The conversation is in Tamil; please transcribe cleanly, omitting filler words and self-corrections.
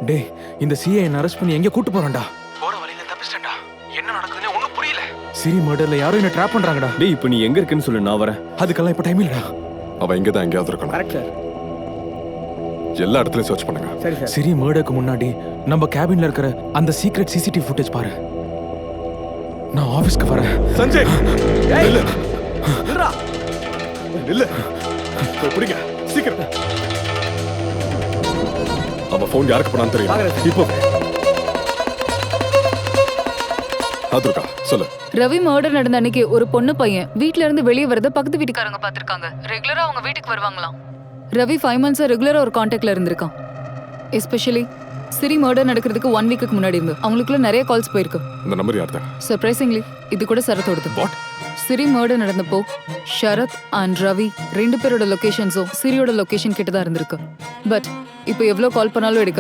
டேய், இந்த சிஏ என்ன அரெஸ்ட் பண்ணி எங்க கூட்டு போறான்டா? போற வழியில தப்பிச்சிட்டேன்டா. என்ன நடக்குதுன்னு ஒண்ணும் புரியல. சிரி மர்டர்ல யாரோ என்ன ட்ராப் பண்றாங்கடா. டேய் இப்போ நீ எங்க இருக்குன்னு சொல்லு, நான் வரேன். அதுக்கெல்லாம் இப்ப டைம் இல்லடா. அவன் இங்க தான் எங்கேயாவது இருக்கணும். Correct sir. எல்லா இடத்துலயும் சர்ச் பண்ணுங்க. சரி சார். சிரி மர்டருக்கு முன்னாடி நம்ம கேபின்ல இருக்கிற அந்த சீக்ரெட் சிசிடிவி ஃபுட்டேஜ் பாரு. நான் ஆபீஸ்க்கு வரேன். சஞ்சய் ஏய், இல்ல நில்றா. இல்ல புடிங்க சீக்கிரம். அவன் போன் யாருக்கு பண்ணான்னு தெரியும். பாக்குறேன் சார். இப்போ அதுக்கா சொல்லு. ரவி மர்டர் நடந்த அன்னைக்கு ஒரு பொண்ணு பையன் வீட்ல இருந்து வெளியே வரத பக்கத்து வீட்டுக்காரங்க பாத்திருக்காங்க. ரெகுலரா அவங்க வீட்டுக்கு வருவாங்களாம். ரவி 5 months ரெகுலரா ஒரு கான்டாக்ட்ல இருந்திருக்கான். எஸ்பெஷலி சிரி மர்டர் நடக்கிறதுக்கு 1 week முன்னாடி இருந்து அவங்களுக்குள்ள நிறைய கால்ஸ் போயிருக்கு. இந்த நம்பர் யார்தா? சர்ப்ரைசிங்லி இது கூட சரத்தோடது. வாட்? சிரி மர்டர் நடந்தப்போ ஷரத் அண்ட் ரவி 2 பேரோட லொகேஷன்ஸும் சிரியோட லொகேஷன் கிட்ட தான் இருந்திருக்கு. பட் இப்போ எவ்வளோ கால் பண்ணாலும் எடுக்கல.